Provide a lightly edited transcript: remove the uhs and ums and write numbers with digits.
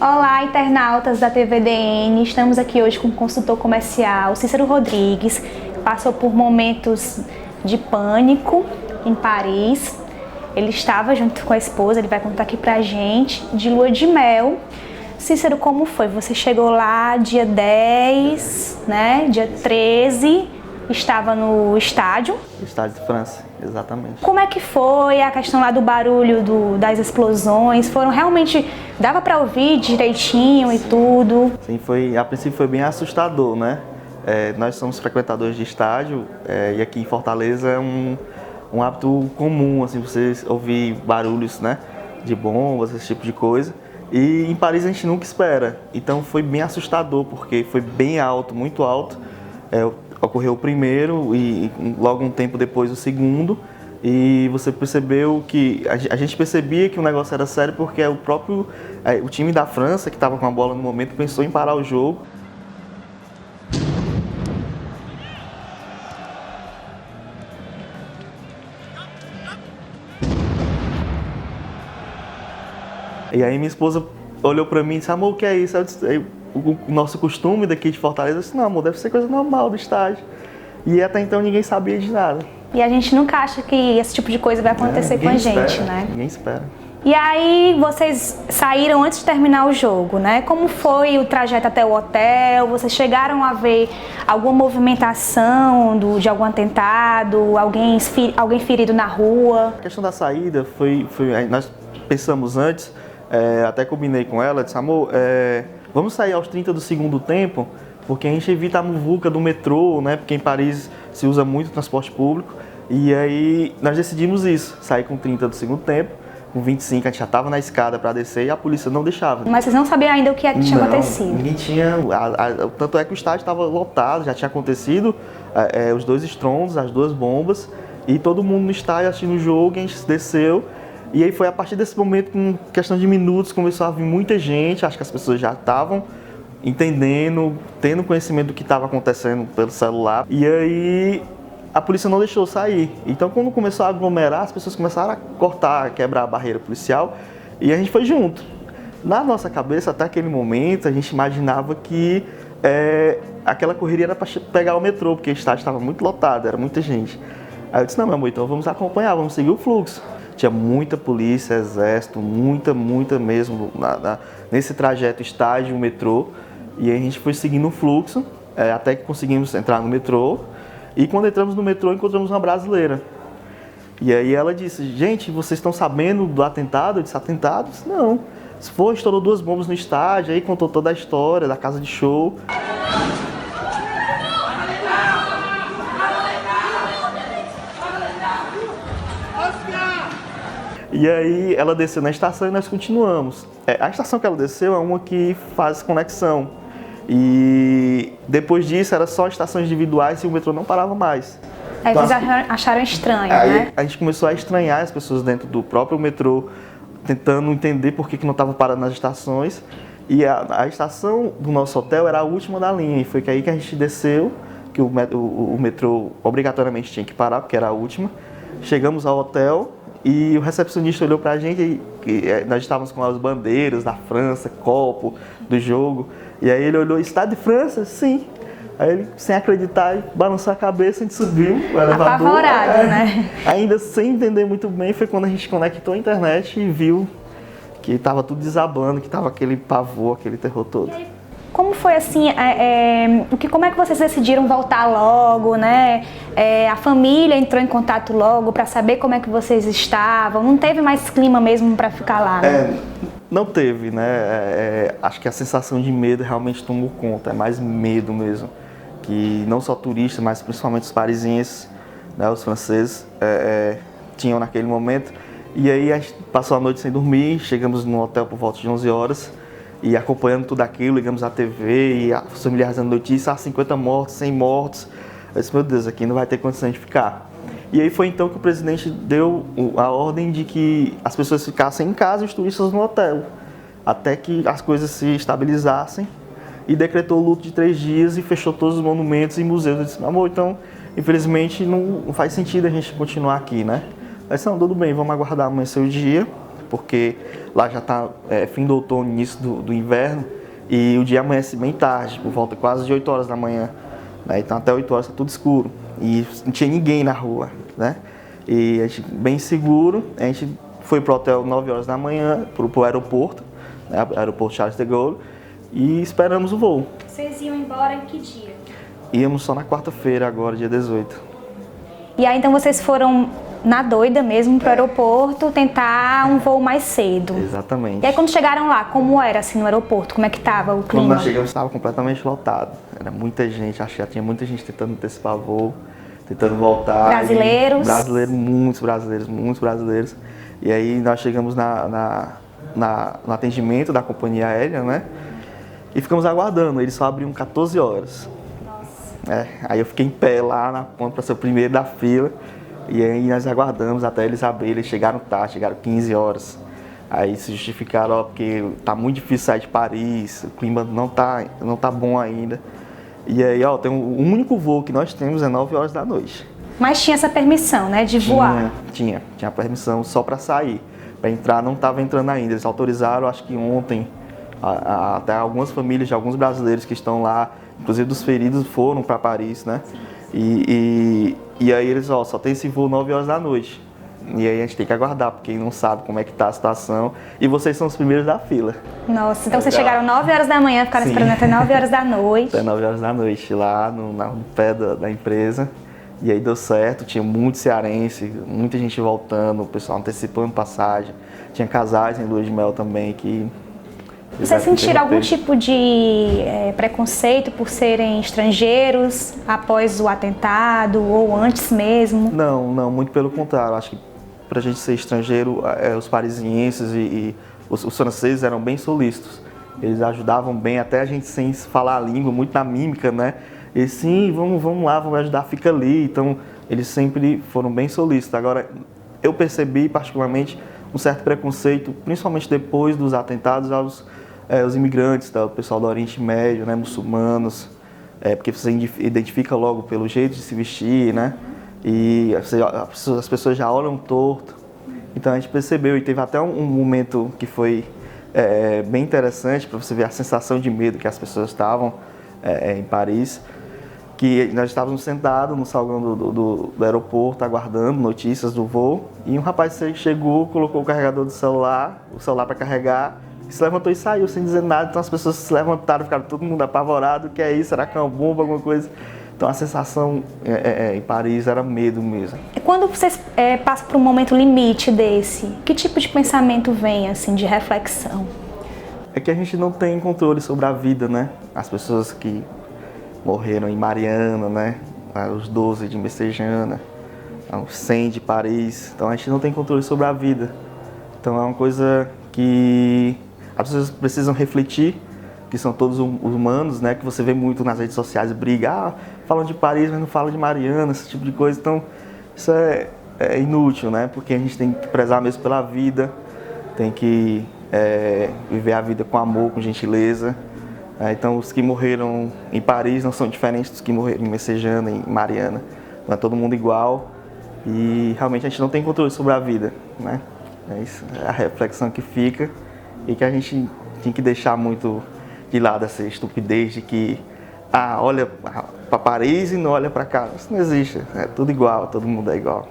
Olá, internautas da TVDN. Estamos aqui hoje com o consultor comercial Cícero Rodrigues. Passou por momentos de pânico em Paris. Ele estava junto com a esposa, ele vai contar aqui pra gente, de lua de mel. Cícero, como foi? Você chegou lá dia 10, né? Dia 13, estava no estádio. Estádio de França, exatamente. Como é que foi a questão lá do barulho das explosões? Foram realmente... Dava para ouvir direitinho e tudo? Sim, a princípio foi bem assustador, né? Nós somos frequentadores de estádio e aqui em Fortaleza é um hábito comum, assim, você ouvir barulhos, né? De bombas, esse tipo de coisa. E em Paris a gente nunca espera. Então foi bem assustador, porque foi bem alto, muito alto. Ocorreu o primeiro e logo um tempo depois o segundo. E você percebeu que a gente percebia que o negócio era sério porque o time da França, que estava com a bola no momento, pensou em parar o jogo. E aí minha esposa olhou para mim e disse: amor, o que é isso? O nosso costume daqui de Fortaleza, eu disse: não, amor, deve ser coisa normal do estádio. E até então ninguém sabia de nada. E a gente nunca acha que esse tipo de coisa vai acontecer com a gente, né? Ninguém espera. E aí vocês saíram antes de terminar o jogo, né? Como foi o trajeto até o hotel? Vocês chegaram a ver alguma movimentação de algum atentado? Alguém ferido na rua? A questão da saída nós pensamos antes, até combinei com ela, disse: amor, vamos sair aos 30 do segundo tempo, porque a gente evita a muvuca do metrô, né? Porque em Paris se usa muito transporte público. E aí nós decidimos isso, sair com 30 do segundo tempo, com 25 a gente já estava na escada para descer e a polícia não deixava. Mas vocês não sabiam ainda o que tinha acontecido? Ninguém tinha, tanto é que o estádio estava lotado, já tinha acontecido os dois estrondos, as duas bombas, e todo mundo no estádio assistindo o jogo, a gente desceu. E aí foi a partir desse momento, com questão de minutos, começou a vir muita gente, acho que as pessoas já estavam entendendo, tendo conhecimento do que estava acontecendo pelo celular. E aí a polícia não deixou sair. Então quando começou a aglomerar, as pessoas começaram a cortar, a quebrar a barreira policial e a gente foi junto. Na nossa cabeça, até aquele momento, a gente imaginava que aquela correria era para pegar o metrô, porque o estádio estava muito lotado, era muita gente. Aí eu disse: não, meu amor, então vamos acompanhar, vamos seguir o fluxo. Tinha muita polícia, exército, muita mesmo, nesse trajeto estádio, metrô. E aí a gente foi seguindo o fluxo, até que conseguimos entrar no metrô. E quando entramos no metrô, encontramos uma brasileira. E aí ela disse: gente, vocês estão sabendo do atentado? Eu disse: atentado? Eu disse: não. Estourou 2 bombas no estádio, aí contou toda a história da casa de show. E aí ela desceu na estação e nós continuamos. A estação que ela desceu é uma que faz conexão. E depois disso era só estações individuais e o metrô não parava mais. Aí vocês acharam estranho, né? A gente começou a estranhar as pessoas dentro do próprio metrô, tentando entender por que não estava parando nas estações. E a estação do nosso hotel era a última da linha. E foi aí que a gente desceu, que o metrô obrigatoriamente tinha que parar, porque era a última. Chegamos ao hotel e o recepcionista olhou pra gente e nós estávamos com as bandeiras da França, copo do jogo. E aí ele olhou: Estádio de França? Sim. Aí ele, sem acreditar, balançou a cabeça, a gente subiu o elevador. Apavorado, né? Ainda sem entender muito bem, foi quando a gente conectou a internet e viu que estava tudo desabando, que estava aquele pavor, aquele terror todo. Como foi assim, como é que vocês decidiram voltar logo, né? A família entrou em contato logo para saber como é que vocês estavam? Não teve mais clima mesmo para ficar lá, né? Não teve, né? Acho que a sensação de medo realmente tomou conta, é mais medo mesmo. Que não só turistas, mas principalmente os parisienses, né, os franceses, tinham naquele momento. E aí a gente passou a noite sem dormir, chegamos no hotel por volta de 11 horas e acompanhando tudo aquilo, ligamos à TV e os familiares dando notícia: 50 mortos, 100 mortos. Eu disse: meu Deus, aqui não vai ter condição de ficar. E aí foi então que o presidente deu a ordem de que as pessoas ficassem em casa e os turistas no hotel, até que as coisas se estabilizassem, e decretou o luto de 3 dias e fechou todos os monumentos e museus. Eu disse: amor, então infelizmente não faz sentido a gente continuar aqui, né? Mas não, tudo bem, vamos aguardar amanhecer o dia. porque lá já está fim do outono, início do inverno, e o dia amanhece bem tarde, por volta quase de 8 horas da manhã, né? Então até 8 horas está tudo escuro, e não tinha ninguém na rua, né? E a gente, bem seguro, a gente foi pro hotel 9 horas da manhã, pro aeroporto, né? Aeroporto Charles de Gaulle, e esperamos o voo. Vocês iam embora em que dia? Íamos só na quarta-feira agora, dia 18. E aí então vocês foram na doida mesmo pro aeroporto tentar um voo mais cedo. Exatamente. E aí quando chegaram lá, como era assim no aeroporto? Como é que tava o Quando clima? nós chegamos, estava completamente lotado. Era muita gente, acho que já tinha muita gente tentando antecipar voo, tentando voltar. Brasileiros? Muitos brasileiros. E aí nós chegamos no atendimento da companhia aérea, né? E ficamos aguardando, eles só abriam 14 horas. Nossa. Aí eu fiquei em pé lá na ponta para ser o primeiro da fila. E aí nós aguardamos até eles abrirem, eles chegaram tarde, chegaram 15 horas. Aí se justificaram, porque tá muito difícil sair de Paris, o clima não tá bom ainda. E aí, tem o único voo que nós temos é 9 horas da noite. Mas tinha essa permissão, né, de voar? Tinha permissão só para sair. Para entrar não estava entrando ainda, eles autorizaram, acho que ontem, até algumas famílias de alguns brasileiros que estão lá, inclusive dos feridos, foram para Paris, né? E aí eles, só tem esse voo 9 horas da noite. E aí a gente tem que aguardar, porque não sabe como é que tá a situação. E vocês são os primeiros da fila. Nossa, então vocês chegaram 9 horas da manhã, ficaram esperando até 9 horas da noite. Até 9 horas da noite, lá no pé da empresa. E aí deu certo, tinha muito cearense, muita gente voltando, o pessoal antecipando passagem. Tinha casais em lua de mel também que... Vocês sentiram algum tipo de preconceito por serem estrangeiros após o atentado ou antes mesmo? Não, muito pelo contrário. Acho que pra gente ser estrangeiro, os parisienses e os franceses eram bem solícitos. Eles ajudavam bem, até a gente sem falar a língua, muito na mímica, né? E sim, vamos lá, vamos ajudar, fica ali. Então, eles sempre foram bem solícitos. Agora, eu percebi particularmente um certo preconceito, principalmente depois dos atentados os imigrantes, o pessoal do Oriente Médio, né, muçulmanos, porque você identifica logo pelo jeito de se vestir, né? E as pessoas já olham torto. Então a gente percebeu, e teve até um momento que foi bem interessante para você ver a sensação de medo que as pessoas estavam em Paris, que nós estávamos sentados no salão do aeroporto aguardando notícias do voo, e um rapaz chegou, colocou o carregador do celular, para carregar, se levantou e saiu sem dizer nada. Então as pessoas se levantaram, ficaram todo mundo apavorado. O que é isso? Será que é uma bomba, alguma coisa? Então a sensação em Paris era medo mesmo. E quando vocês passam por um momento limite desse, que tipo de pensamento vem, assim, de reflexão? É que a gente não tem controle sobre a vida, né? As pessoas que morreram em Mariana, né? Os 12 de Messejana, os 100 de Paris. Então a gente não tem controle sobre a vida. Então é uma coisa que as pessoas precisam refletir, que são todos humanos, né? Que você vê muito nas redes sociais, briga, falam de Paris, mas não falam de Mariana, esse tipo de coisa. Então, isso é inútil, né? Porque a gente tem que prezar mesmo pela vida, tem que viver a vida com amor, com gentileza. Então, os que morreram em Paris não são diferentes dos que morreram em Messejana, em Mariana. Não é todo mundo igual e realmente a gente não tem controle sobre a vida, né? É isso, é a reflexão que fica. E que a gente tem que deixar muito de lado essa estupidez de que olha para Paris e não olha para cá. Isso não existe, é tudo igual, todo mundo é igual.